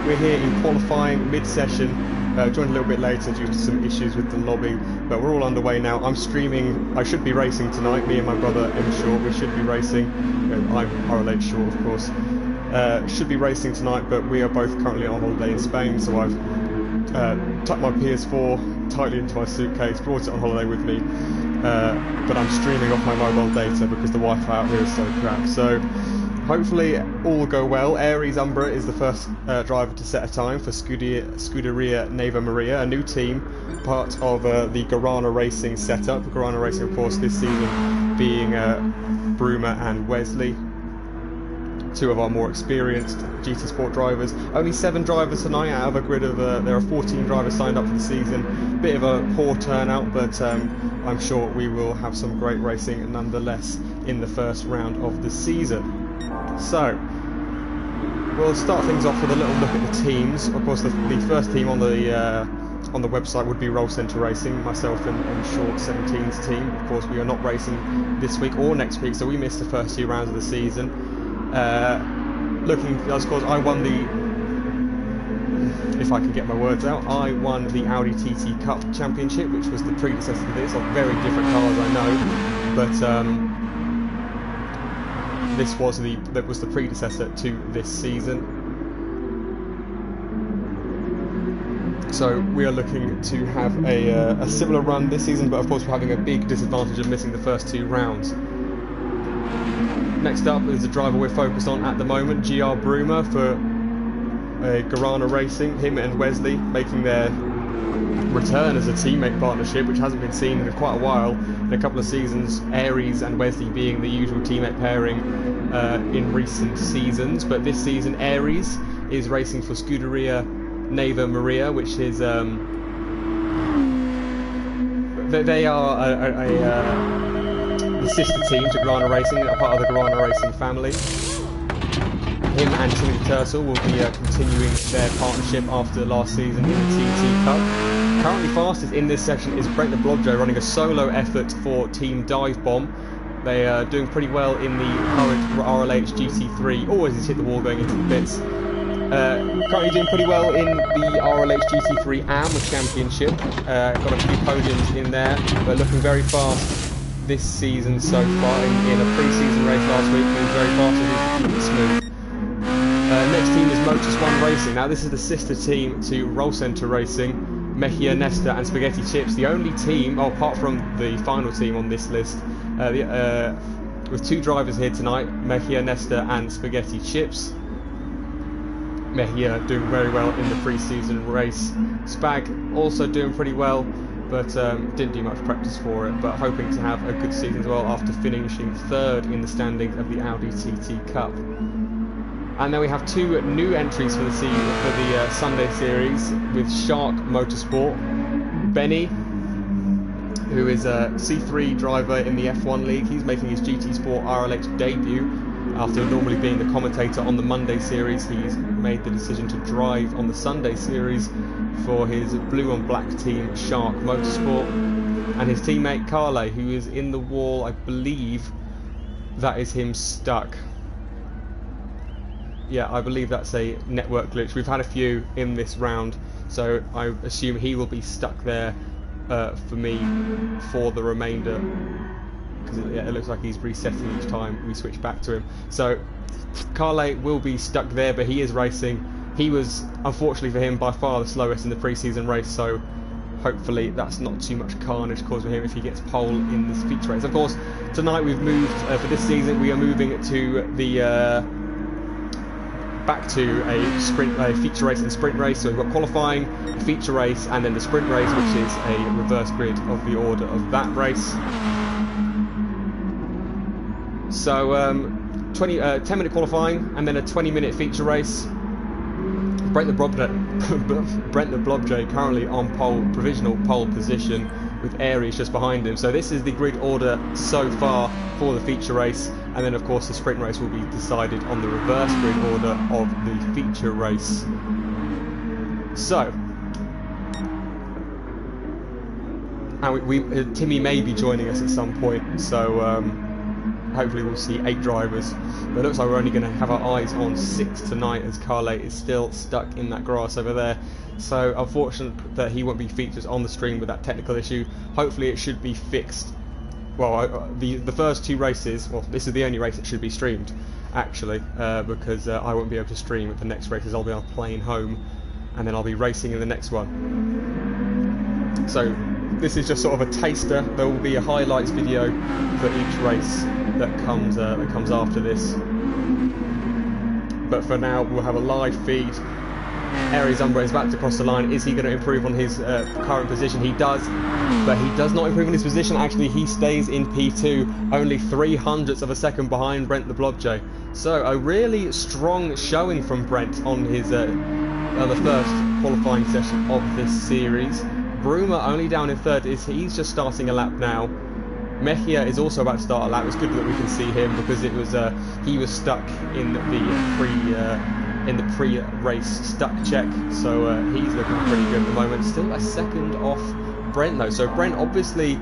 we're here in qualifying mid-session. Joined a little bit later due to some issues with the lobby, but we're all underway now. I'm streaming. I should be racing tonight. Me and my brother M Short, we should be racing. I'm RLH Short, of course. Should be racing tonight, but we are both currently on holiday in Spain, so I've tucked my PS4 tightly into my suitcase, brought it on holiday with me, but I'm streaming off my mobile data because the Wi-Fi out here is so crap. So hopefully all will go well. Aries Umbra is the first driver to set a time for Scuderia Neva Maria, a new team, part of the Garana Racing setup. Garana Racing, of course, this season being Bruma and Wesley, two of our more experienced GT Sport drivers. Only 7 drivers tonight out of a grid of, there are 14 drivers signed up for the season. Bit of a poor turnout, but I'm sure we will have some great racing nonetheless in the first round of the season. So, we'll start things off with a little look at the teams. Of course, the first team on the website would be Roll Centre Racing, myself and Short 17's team. Of course, we are not racing this week or next week, so we missed the first 2 rounds of the season. Looking, of course, I won the, if I can get my words out, I won the Audi TT Cup Championship, which was the predecessor to this, of very different cars, I know, but that was the predecessor to this season. So we are looking to have a similar run this season, but of course we're having a big disadvantage of missing the first 2 rounds. Next up is the driver we're focused on at the moment, GR Bruma for Garana Racing. Him and Wesley making their return as a teammate partnership, which hasn't been seen in quite a while. In a couple of seasons, Aries and Wesley being the usual teammate pairing in recent seasons, but this season Aries is racing for Scuderia Neva Maria, which is they are the sister team to Garana Racing, a part of the Garana Racing family. Him and Timothy Turtle will be continuing their partnership after last season in the TT Cup. Currently fastest in this session is Brent the Blobjo, running a solo effort for Team Dive Bomb. They are doing pretty well in the current RLH GT3. Always has hit the wall going into the bits. Currently doing pretty well in the RLH GT3 AMA Championship. Got a few podiums in there, but looking very fast this season so far. In a pre-season race last week, he was very fast and smooth. Next team is Motus One Racing. Now this is the sister team to Roll Centre Racing, Mejia Nesta and Spaghetti Chips. The only team, apart from the final team on this list, with 2 drivers here tonight, Mejia Nesta and Spaghetti Chips. Mejia doing very well in the pre-season race. Spag also doing pretty well, but didn't do much practice for it, but hoping to have a good season as well after finishing 3rd in the standings of the Audi TT Cup. And then we have 2 new entries for the Sunday series with Shark Motorsport. Benny, who is a C3 driver in the F1 League. He's making his GT Sport RLH debut. After normally being the commentator on the Monday series, he's made the decision to drive on the Sunday series for his blue and black team Shark Motorsport. And his teammate Carle, who is in the wall, I believe that is him stuck. Yeah, I believe that's a network glitch. We've had a few in this round, so I assume he will be stuck there for me for the remainder, because it looks like he's resetting each time we switch back to him. So Carle will be stuck there, but he is racing. He was, unfortunately for him, by far the slowest in the pre-season race, so hopefully that's not too much carnage caused for him if he gets pole in this feature race. Of course, tonight we've moved, for this season, we are moving to the back to a feature race and sprint race. So we've got qualifying, a feature race, and then the sprint race, which is a reverse grid of the order of that race. So 10-minute qualifying and then a 20-minute feature race. Brent the Blobjo currently on provisional pole position, with Aries just behind him. So this is the grid order so far for the feature race, and then of course the sprint race will be decided on the reverse grid order of the feature race. So, and Timmy may be joining us at some point, so hopefully we'll see 8 drivers. But it looks like we're only going to have our eyes on 6 tonight, as Carle is still stuck in that grass over there. So unfortunate that he won't be featured on the stream with that technical issue. Hopefully it should be fixed. Well, the first 2 races, well, this is the only race that should be streamed, actually, because I won't be able to stream the next races. I'll be on a plane home, and then I'll be racing in the next one. So this is just sort of a taster. There will be a highlights video for each race that comes after this. But for now, we'll have a live feed. Aries Umbra is about to cross the line. Is he going to improve on his current position? He does, but he does not improve on his position. Actually, he stays in P2, only 0.03 of a second behind Brent the Blobjay. So a really strong showing from Brent on his the first qualifying session of this series. Bruma only down in 3rd. He's just starting a lap now. Mejia is also about to start a lap. It's good that we can see him because it was he was stuck in the pre-race stuck check, so he's looking pretty good at the moment. Still a second off Brent though, so Brent obviously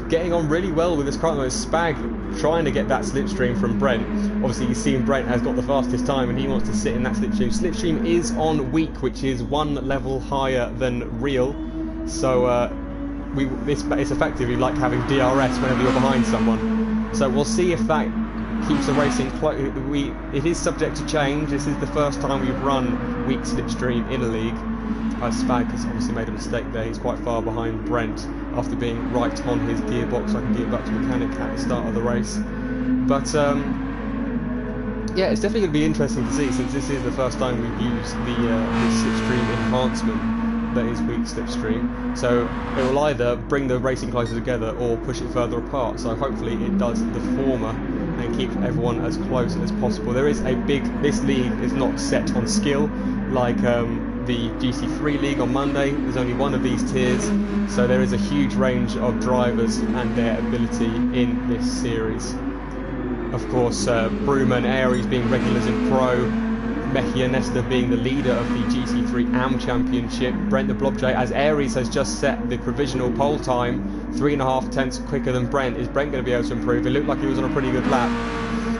getting on really well with this car. Spag trying to get that slipstream from Brent. Obviously you've seen Brent has got the fastest time and he wants to sit in that slipstream. Slipstream is on weak, which is 1 level higher than real, so it's effectively like having DRS whenever you're behind someone. So we'll see if that keeps the racing close. It is subject to change. This is the first time we've run weak slipstream in a league. Spag has obviously made a mistake there. He's quite far behind Brent after being right on his gearbox, like a gearbox mechanic at the start of the race. But yeah, it's definitely going to be interesting to see, since this is the first time we've used the slipstream enhancement that is weak slipstream. So it will either bring the racing closer together or push it further apart. So hopefully it does the former and keep everyone as close as possible. There is this league is not set on skill like the GT3 league on Monday. There's only one of these tiers, so there is a huge range of drivers and their ability in this series. Of course, Bruma and Aries being regulars in Pro, Mejia Nesta being the leader of the GT3 AM Championship. Brent the Blobjay, as Aries has just set the provisional pole time, 3.5 tenths quicker than Brent. Is Brent going to be able to improve? It looked like he was on a pretty good lap.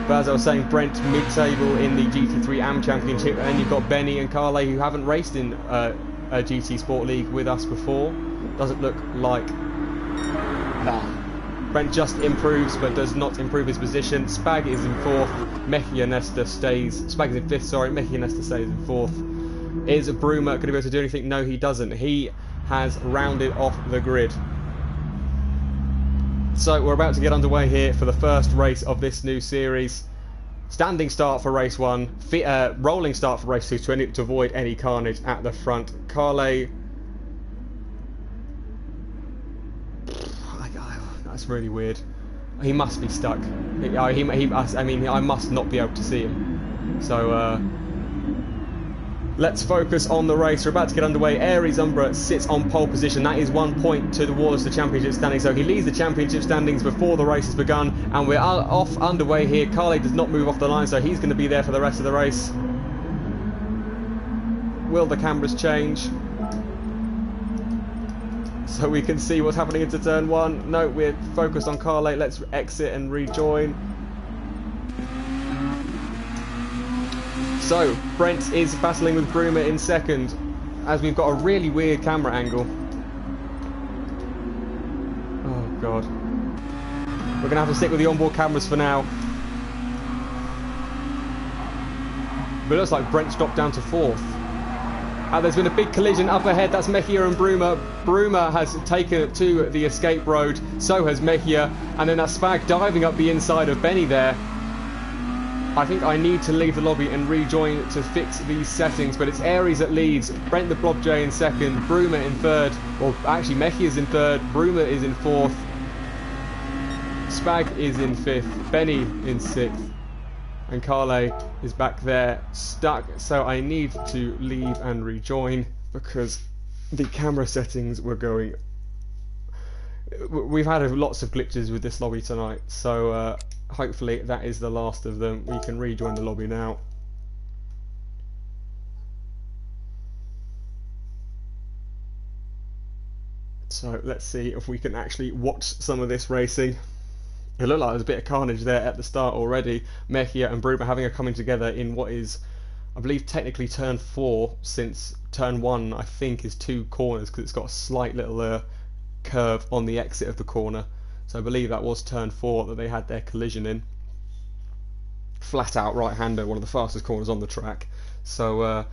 But as I was saying, Brent mid-table in the GT3 AM Championship, and then you've got Benny and Carle who haven't raced in a GT Sport League with us before. Doesn't look like that. Brent just improves, but does not improve his position. Spag is in 4th. Mejia Nesta stays. Spag is in 5th, sorry. Mejia Nesta stays in 4th. Is Bruma going to be able to do anything? No, he doesn't. He has rounded off the grid. So we're about to get underway here for the first race of this new series. Standing start for race 1. Rolling start for race 2 to avoid any carnage at the front. Carle. That's really weird. He must be stuck. I mean, I must not be able to see him. So, let's focus on the race. We're about to get underway. Aries Umbra sits on pole position. That is 1 point towards the championship standings. So he leads the championship standings before the race has begun. And we're off underway here. Carle does not move off the line, so he's going to be there for the rest of the race. Will the cameras change? So we can see what's happening into turn 1. No, we're focused on Carle. Let's exit and rejoin. So Brent is battling with Bruma in 2nd, as we've got a really weird camera angle. Oh god. We're going to have to stick with the onboard cameras for now. But it looks like Brent's dropped down to 4th. There's been a big collision up ahead. That's Mejia and Bruma. Bruma has taken it to the escape road. So has Mejia. And then that's Spag diving up the inside of Benny there. I think I need to leave the lobby and rejoin to fix these settings. But it's Aries that leads. Brent the Blobjay in 2nd. Bruma in 3rd. Well, actually, Mejia's in 3rd. Bruma is in 4th. Spag is in 5th. Benny in 6th. And Carle is back there stuck, so I need to leave and rejoin because the camera settings were going. We've had lots of glitches with this lobby tonight, so hopefully that is the last of them. We can rejoin the lobby now. So let's see if we can actually watch some of this racing. It looked like there's a bit of carnage there at the start already. Mejia and Bruma having a coming together in what is, I believe, technically turn 4, since turn 1 I think is 2 corners, because it's got a slight little curve on the exit of the corner. So I believe that was turn 4 that they had their collision in. Flat out right-hander, one of the fastest corners on the track. So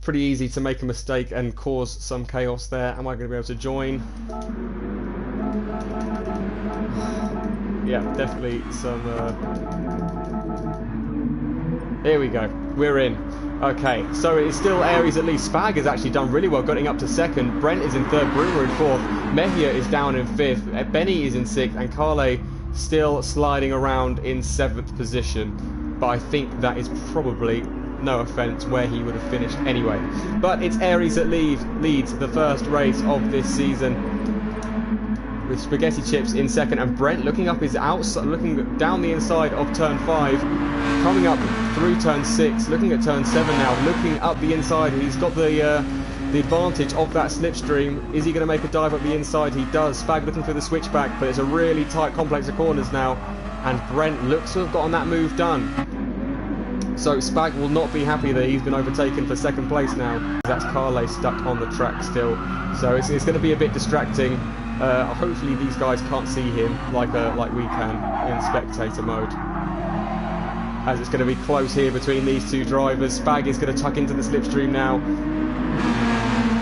pretty easy to make a mistake and cause some chaos there. Am I going to be able to join? Yeah, definitely some... Here we go, we're in. Okay, so it's still Aries at least. Spag has actually done really well, getting up to 2nd. Brent is in 3rd, Bruma in 4th. Mejia is down in 5th. Benny is in 6th, and Carle still sliding around in 7th position. But I think that is probably, no offence, where he would have finished anyway. But it's Aries that leads the first race of this season, with Spaghetti Chips in 2nd, and Brent looking up his outside, looking down the inside of turn 5, coming up through turn 6, looking at turn 7 now, looking up the inside. He's got the advantage of that slipstream. Is he going to make a dive up the inside? He does. Spag looking for the switchback, but it's a really tight complex of corners now, and Brent looks to have gotten that move done. So Spag will not be happy that he's been overtaken for 2nd place now. That's Carle stuck on the track still, so it's going to be a bit distracting. Hopefully these guys can't see him like we can in spectator mode, as it's going to be close here between these two drivers. Spag is going to tuck into the slipstream now.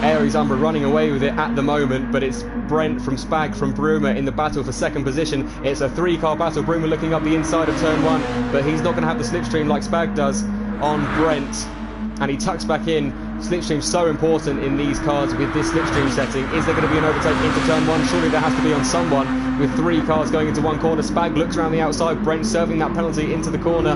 Aries Umbra running away with it at the moment, but it's Brent from Spag from Bruma in the battle for 2nd position. It's a 3-car battle. Bruma looking up the inside of turn 1, but he's not going to have the slipstream like Spag does on Brent, and he tucks back in. Slipstream so important in these cars with this slipstream setting. Is there going to be an overtake into turn 1? Surely there has to be on someone, with 3 cars going into 1 corner. Spag looks around the outside, Brent serving that penalty into the corner.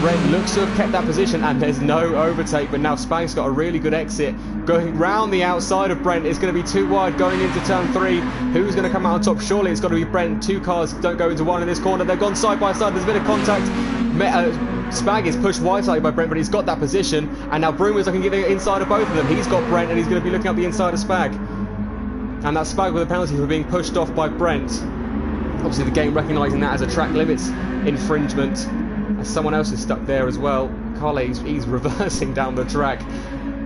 Brent looks to have kept that position, and there's no overtake, but now Spag's got a really good exit. Going round the outside of Brent, it's going to be too wide going into turn 3. Who's going to come out on top? Surely it's got to be Brent. 2 cars don't go into 1 in this corner. They've gone side by side. There's a bit of contact. Spag is pushed wide side by Brent, but he's got that position, and now Bruma's looking to get inside of both of them. He's got Brent, and he's going to be looking up the inside of Spag, and that's Spag with a penalty for being pushed off by Brent. Obviously the game recognising that as a track limits infringement, as someone else is stuck there as well. Carle, he's reversing down the track,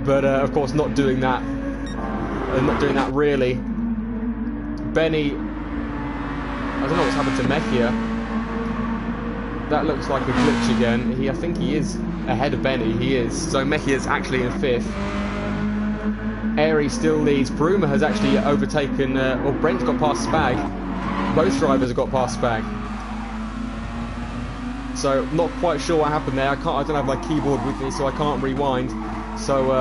but of course not doing that, really. Benny, I don't know what's happened to Mejia. That looks like a glitch again. I think he is ahead of Benny. He is. So Mejia's actually in 5th. Aries still leads. Bruma has actually overtaken, or Brent got past Spag. Both drivers have got past Spag. So not quite sure what happened there. I don't have my keyboard with me, so I can't rewind. So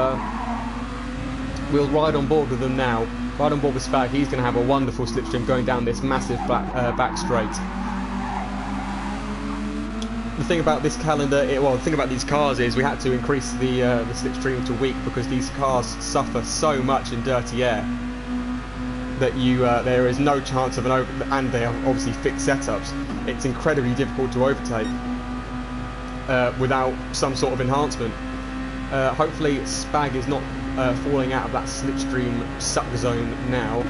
we'll ride on board with them now. Ride on board with Spag. He's going to have a wonderful slipstream going down this massive back straight. The thing about this calendar, the thing about these cars is we had to increase the slipstream to weak, because these cars suffer so much in dirty air that there is no chance of and they are obviously fixed setups. It's incredibly difficult to overtake without some sort of enhancement. Hopefully Spag is not falling out of that slipstream suck zone now,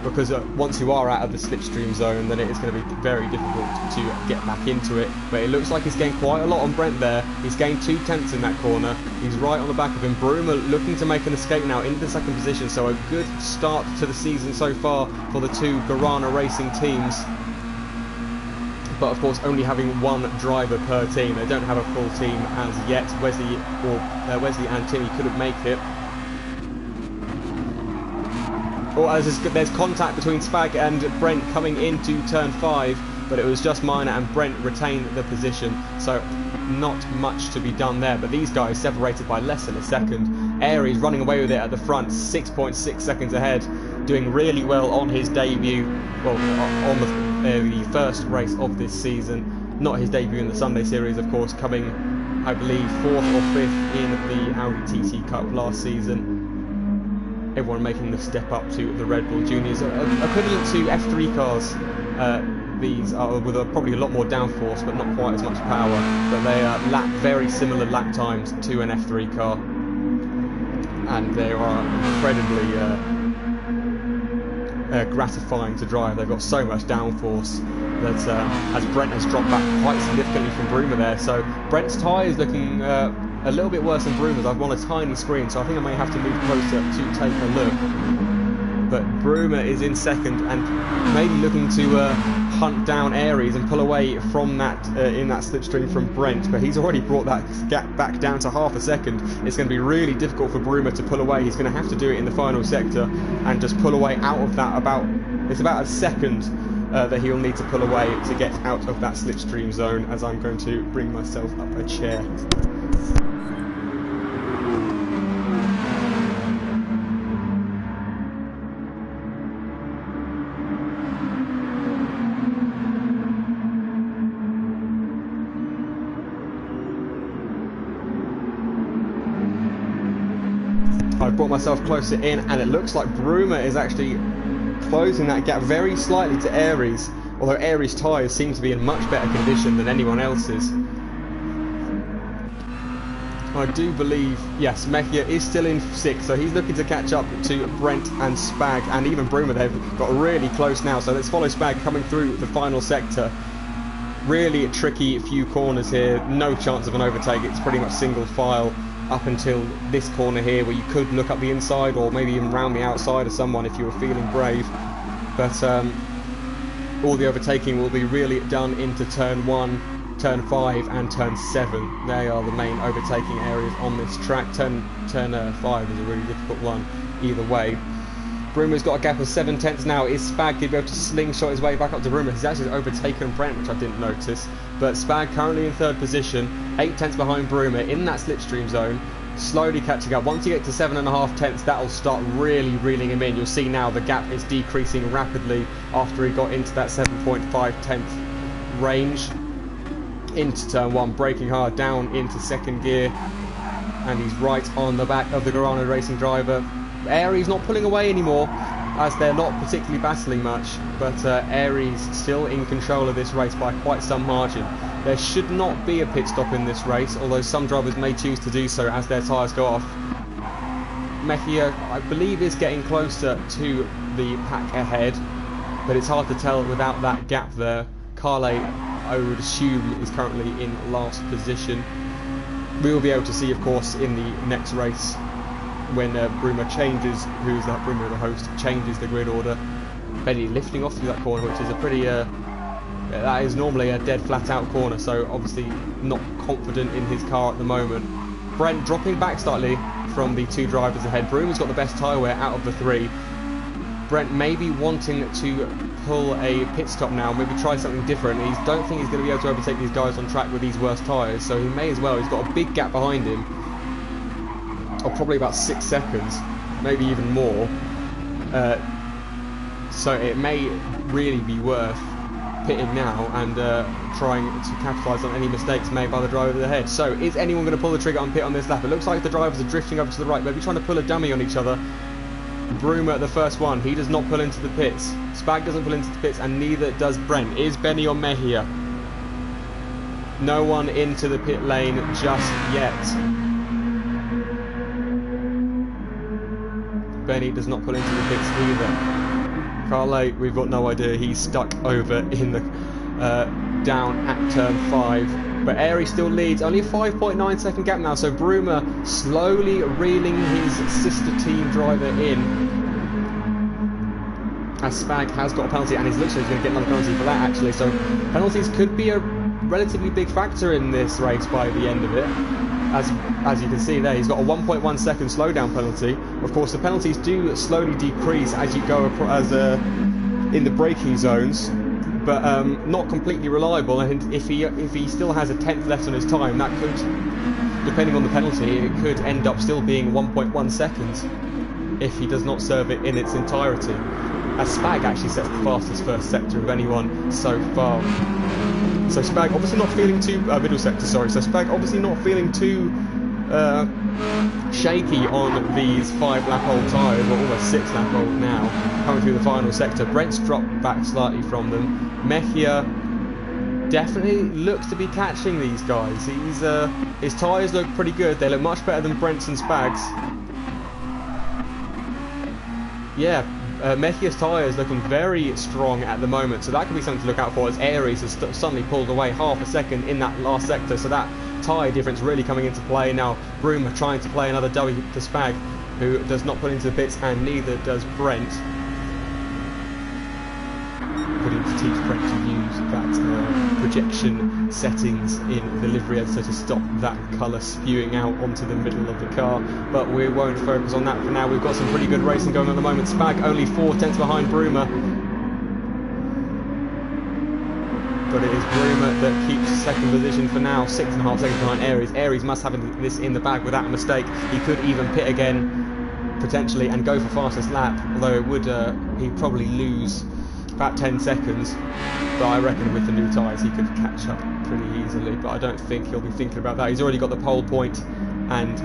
because once you are out of the slipstream zone, then it is going to be very difficult to get back into it. But it looks like he's gained quite a lot on Brent there. He's gained 2 tenths in that corner. He's right on the back of him. Bruma looking to make an escape now into the 2nd position, so a good start to the season so far for the 2 Guarana racing teams. But of course only having 1 driver per team. They don't have a full team as yet. Wesley and Timmy couldn't make it. There's contact between Spag and Brent coming into turn 5, but it was just minor, and Brent retained the position, so not much to be done there. But these guys separated by less than a second. Aries running away with it at the front, 6.6 seconds ahead, doing really well on his debut, on the first race of this season. Not his debut in the Sunday Series, of course, coming, I believe, 4th or 5th in the Audi TT Cup last season. Everyone making the step up to the Red Bull Juniors, equivalent to F3 cars. These are with probably a lot more downforce, but not quite as much power. But they lap very similar lap times to an F3 car, and they are incredibly gratifying to drive. They've got so much downforce that as Brent has dropped back quite significantly from Bruma there. So Brent's tyre is looking a little bit worse than Bruma's. I've on a tiny screen, so I think I may have to move closer to take a look. But Bruma is in second and maybe looking to hunt down Aries and pull away from that in that slipstream from Brent, but he's already brought that gap back down to half a second. It's going to be really difficult for Bruma to pull away. He's going to have to do it in the final sector and just pull away out of that. It's about a second that he'll need to pull away to get out of that slipstream zone, as I'm going to bring myself up a chair. I've brought myself closer in, and it looks like Bruma is actually closing that gap very slightly to Aries, although Aries' tyres seem to be in much better condition than anyone else's. I do believe, yes, Mejia is still in 6th, so he's looking to catch up to Brent and Spag, and even Bruma. They've got really close now, so let's follow Spag coming through the final sector. Really a tricky few corners here, no chance of an overtake. It's pretty much single file up until this corner here, where you could look up the inside or maybe even round the outside of someone if you were feeling brave. But all the overtaking will be really done into turn 1, turn 5 and turn 7. They are the main overtaking areas on this track. Turn 5 is a really difficult one either way. Bruma's got a gap of 7 tenths now. Is Spag going to be able to slingshot his way back up to Bruma? He's actually overtaken Brent, which I didn't notice. But Spag currently in 3rd position, 8 tenths behind Bruma in that slipstream zone, slowly catching up. Once you get to 7.5 tenths, that'll start really reeling him in. You'll see now the gap is decreasing rapidly after he got into that 7.5 tenth range. Into turn 1, braking hard down into 2nd gear, and he's right on the back of the Garano Racing driver. Aries not pulling away anymore, as they're not particularly battling much, but Aries still in control of this race by quite some margin. There should not be a pit stop in this race, although some drivers may choose to do so as their tyres go off. Mejia, I believe, is getting closer to the pack ahead, but it's hard to tell without that gap there. Carle, I would assume, is currently in last position. We will be able to see, of course, in the next race when Bruma changes, who's that Bruma, the host, changes the grid order. Benny lifting off through that corner, which is a pretty, that is normally a dead flat out corner, so obviously not confident in his car at the moment. Brent dropping back slightly from the 2 drivers ahead. Bruma's got the best tyre wear out of the 3. Brent may be wanting to pull a pit stop now, maybe try something different. He don't think he's going to be able to overtake these guys on track with these worse tyres, so he may as well. He's got a big gap behind him, of probably about 6 seconds, maybe even more. So it may really be worth pitting now and trying to capitalise on any mistakes made by the driver ahead. So is anyone going to pull the trigger on pit on this lap? It looks like the drivers are drifting over to the right, maybe trying to pull a dummy on each other. Bruma, the first one, he does not pull into the pits. Spag doesn't pull into the pits, and neither does Brent. Is Benny or Mejia? No one into the pit lane just yet. Benny does not pull into the pits either. Carle, we've got no idea. He's stuck over in the down at turn 5. But Aries still leads, only a 5.9 second gap now, so Bruma slowly reeling his sister team driver in. As Spag has got a penalty, and he's looks like he's going to get another penalty for that actually, so penalties could be a relatively big factor in this race by the end of it. As you can see there, he's got a 1.1 second slowdown penalty. Of course, the penalties do slowly decrease as you go across, in the braking zones, but not completely reliable. And if he still has a tenth left on his time, that could, depending on the penalty, it could end up still being 1.1 seconds if he does not serve it in its entirety. As Spag actually sets the fastest first sector of anyone so far. So Spag obviously not feeling too middle sector, sorry. So Spag obviously not feeling too shaky on these 5-lap-old tyres, or almost 6-lap-old now, coming through the final sector. Brent's dropped back slightly from them. Mejia definitely looks to be catching these guys. His tyres look pretty good. They look much better than Brent's and Spag's. Yeah, Mechia's tyres looking very strong at the moment, so that could be something to look out for, as Aries has suddenly pulled away half a second in that last sector, so that tyre difference really coming into play. Now Broome trying to play another W to Spag, who does not put into the pits, and neither does Brent. Putting to teach Brent to use that projection settings in the livery editor to stop that colour spewing out onto the middle of the car, but we won't focus on that for now. We've got some pretty good racing going on at the moment. Spag only 4 tenths behind Broome, but it is Broome that keeps second position for now, 6.5 seconds behind Aries. Aries must have this in the bag without a mistake. He could even pit again potentially and go for fastest lap, although it would he'd probably lose about 10 seconds, but I reckon with the new tyres he could catch up pretty easily, but I don't think he'll be thinking about that. He's already got the pole point, and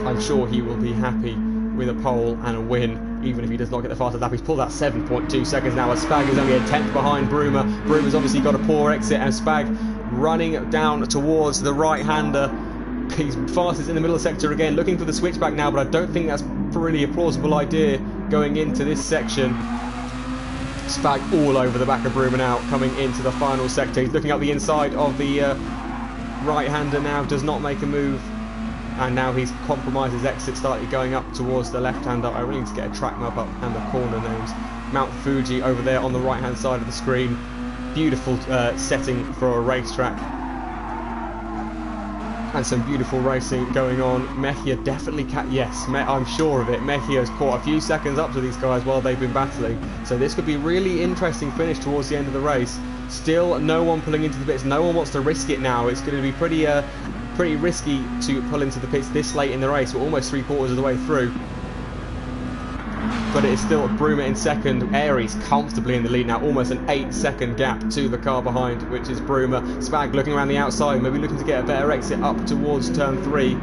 I'm sure he will be happy with a pole and a win, even if he does not get the fastest lap. He's pulled out 7.2 seconds now, as Spag is only a tenth behind Broome. Broome has obviously got a poor exit, and Spag running down towards the right-hander. He's fastest in the middle sector again, looking for the switchback now, but I don't think that's really a plausible idea going into this section. Spag all over the back of Broome now, coming into the final sector. He's looking up the inside of the right-hander now, does not make a move, and now he's compromised his exit, slightly going up towards the left-hander. I really need to get a track map up and the corner names. Mount Fuji over there on the right-hand side of the screen. Beautiful setting for a racetrack. And some beautiful racing going on. Mechia definitely yes, I'm sure of it. Mechia's caught a few seconds up to these guys while they've been battling. So this could be really interesting finish towards the end of the race. Still no one pulling into the pits. No one wants to risk it now. It's going to be pretty risky to pull into the pits this late in the race. We're almost 3/4 of the way through. But it is still Broome in second. Aries comfortably in the lead now, almost an 8-second gap to the car behind, which is Broome. Spag looking around the outside, maybe looking to get a better exit up towards turn 3.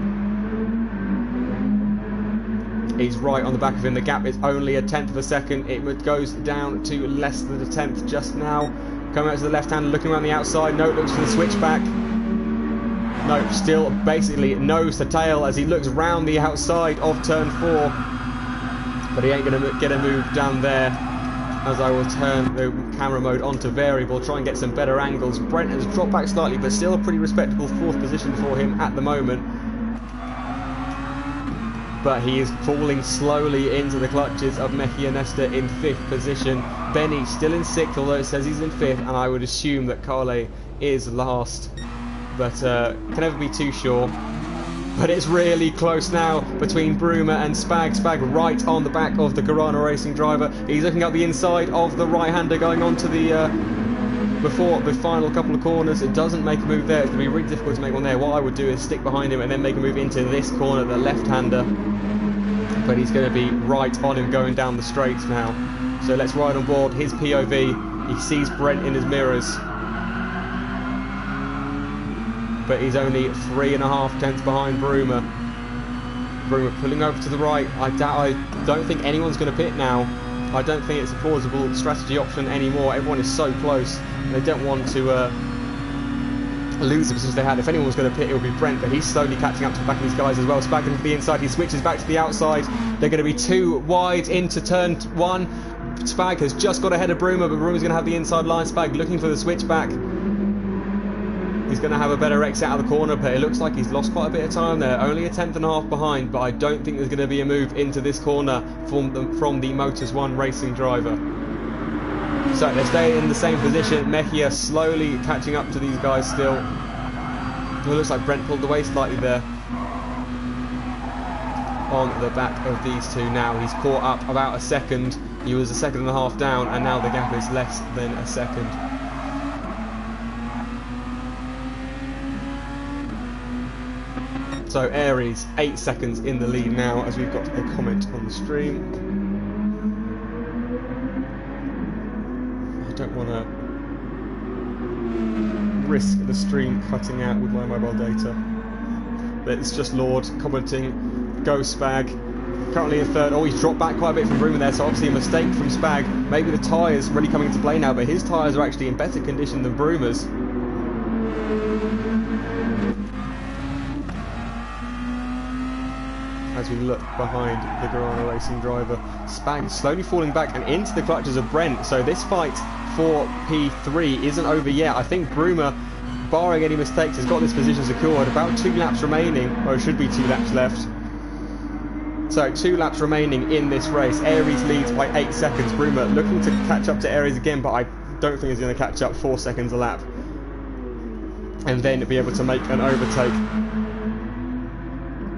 He's right on the back of him. The gap is only a tenth of a second. It goes down to less than a tenth just now. Coming out to the left hand, looking around the outside. No, looks for the switchback. No, still basically nose to tail as he looks round the outside of turn 4. But he ain't going to get a move down there, as I will turn the camera mode onto variable, try and get some better angles. Brent has dropped back slightly, but still a pretty respectable 4th position for him at the moment. But he is falling slowly into the clutches of Mechia Nesta in 5th position. Benny still in 6th, although it says he's in 5th, and I would assume that Carle is last. But can never be too sure. But it's really close now between Broome and Spag. Spag right on the back of the Carano Racing driver. He's looking up the inside of the right-hander going on to the before the final couple of corners. It doesn't make a move there. It's going to be really difficult to make one there. What I would do is stick behind him and then make a move into this corner, the left-hander. But he's going to be right on him going down the straights now. So let's ride on board his POV. He sees Brent in his mirrors, but he's only 3.5 tenths behind Broome. Broome pulling over to the right. I don't think anyone's going to pit now. I don't think it's a plausible strategy option anymore. Everyone is so close, and they don't want to lose the positions they had. If anyone was going to pit, it would be Brent, but he's slowly catching up to the back of these guys as well. Spag into the inside, he switches back to the outside. They're going to be 2 wide into turn 1. Spag has just got ahead of Broome, but Broome's going to have the inside line. Spag looking for the switchback. He's going to have a better exit out of the corner, but it looks like he's lost quite a bit of time there. Only a 10.5 behind, but I don't think there's going to be a move into this corner from the Motors 1 racing driver. So they stay in the same position. Mechia slowly catching up to these guys still. It looks like Brent pulled away slightly there on the back of these two now. He's caught up about a second. He was a 1.5 down, and now the gap is less than a second. So Aries 8 seconds in the lead now, as we've got a comment on the stream. I don't want to risk the stream cutting out with my mobile data. But it's just Lord commenting, go Spag. Currently in 3rd. Oh, he's dropped back quite a bit from Broome there, so obviously a mistake from Spag. Maybe the tyres really coming into play now, but his tyres are actually in better condition than Broome's. as we look behind the Guarana Racing driver. Spag slowly falling back and into the clutches of Brent, so this fight for P3 isn't over yet. I think Bruma, barring any mistakes, has got this position secured. About 2 laps remaining, or it should be 2 laps left. So 2 laps remaining in this race. Aries leads by 8 seconds. Bruma looking to catch up to Aries again, but I don't think he's going to catch up. 4 seconds a lap. And then be able to make an overtake.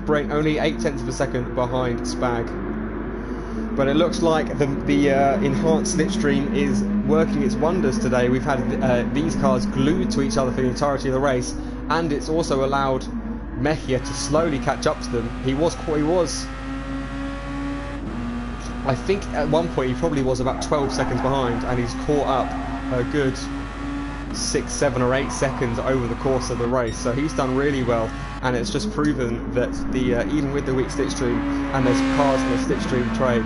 Brent only 0.8 of a second behind Spag. But it looks like the enhanced slipstream is working its wonders today. We've had these cars glued to each other for the entirety of the race, and it's also allowed Mejia to slowly catch up to them. He was I think at one point he probably was about 12 seconds behind, and he's caught up a good 6, 7 or 8 seconds over the course of the race. So he's done really well, and it's just proven that even with the weak slipstream and there's cars in the slipstream train,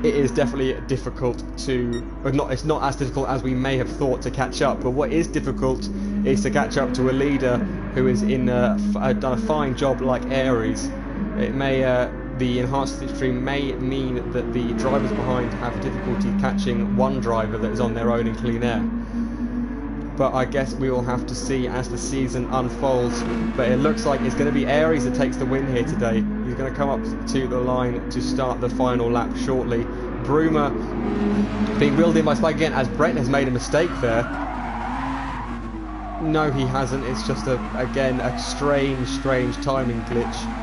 it is definitely difficult to, it's not as difficult as we may have thought to catch up. But what is difficult is to catch up to a leader who is done a fine job like Aries. It may the enhanced slipstream may mean that the drivers behind have difficulty catching one driver that is on their own in clean air. But I guess we will have to see as the season unfolds. But it looks like it's going to be Aries that takes the win here today. He's going to come up to the line to start the final lap shortly. Bruma being wheeled in by Spike again, as Brent has made a mistake there. No, he hasn't. It's just again a strange timing glitch.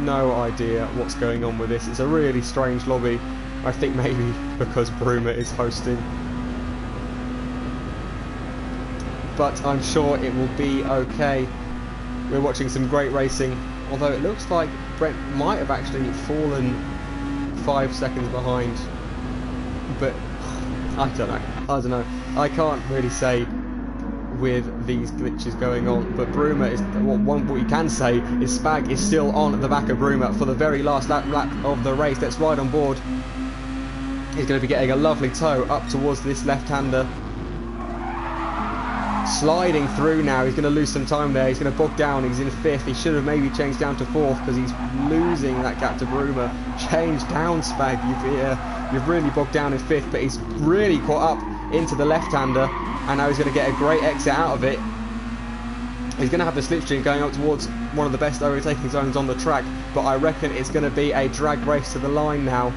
No idea what's going on with this. It's a really strange lobby. I think maybe because Bruma is hosting. But I'm sure it will be okay. We're watching some great racing, although it looks like Brent might have actually fallen 5 seconds behind. But I don't know. I can't really say with these glitches going on, but Bruma is what you can say is Spag is still on the back of Bruma for the very last lap of the race. Let's ride on board. He's going to be getting a lovely tow up towards this left-hander, sliding through now. He's going to lose some time there. He's going to bog down. He's in 5th. He should have maybe changed down to 4th because he's losing that gap to Bruma. Change down, Spag. You've really bogged down in 5th, but he's really caught up into the left-hander, and now he's going to get a great exit out of it. He's going to have the slipstream going up towards one of the best overtaking zones on the track, but I reckon it's going to be a drag race to the line now.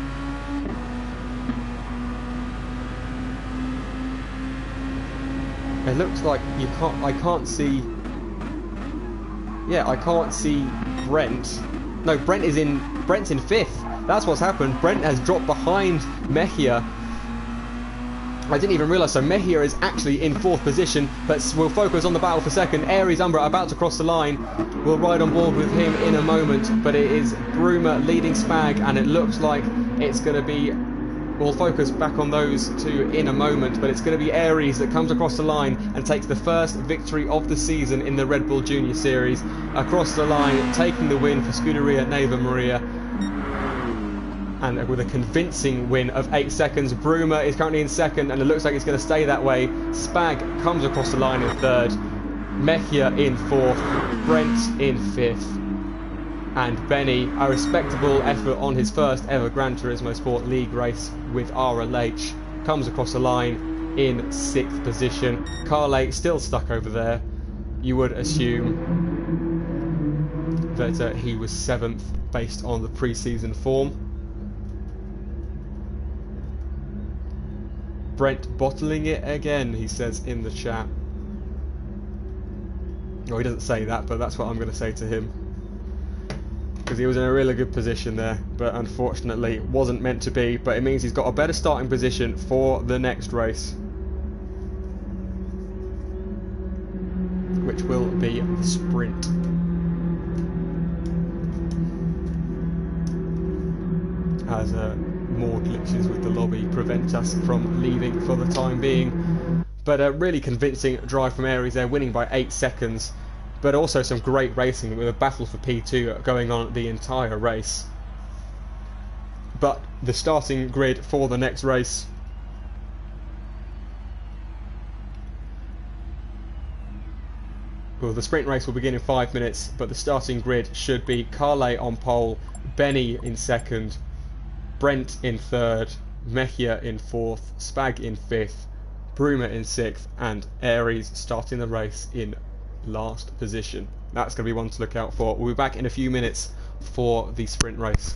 It looks like I can't see Brent. No, Brent's in 5th. That's what's happened. Brent has dropped behind Mejia. I didn't even realise. So Mejia is actually in 4th position, but we'll focus on the battle for 2nd. Aries Umbra about to cross the line. We'll ride on board with him in a moment, but it is Bruma leading Spag, and it looks like it's going to be, we'll focus back on those two in a moment, but it's going to be Aries that comes across the line and takes the first victory of the season in the Red Bull Junior Series. Across the line, taking the win for Scuderia Neva Maria, and with a convincing win of 8 seconds. Bruma is currently in 2nd, and it looks like it's going to stay that way. Spag comes across the line in 3rd, Mejia in 4th, Brent in 5th, and Benny, a respectable effort on his first ever Gran Turismo Sport League race with RLH, comes across the line in 6th position. Carle still stuck over there. You would assume that he was 7th based on the pre-season form. Brent bottling it again, he says in the chat. Well, he doesn't say that, but that's what I'm going to say to him, because he was in a really good position there, but unfortunately wasn't meant to be. But it means he's got a better starting position for the next race, which will be the sprint. As more glitches with the lobby prevent us from leaving for the time being. But a really convincing drive from Aries there, winning by 8 seconds. But also some great racing with a battle for P2 going on the entire race. But the starting grid for the next race Well, the sprint race will begin in 5 minutes, but the starting grid should be Carle on pole, Benny in second, Brent in third, Mejia in fourth, Spag in fifth, Bruma in sixth, and Aries starting the race in last position. That's going to be one to look out for. We'll be back in a few minutes for the sprint race.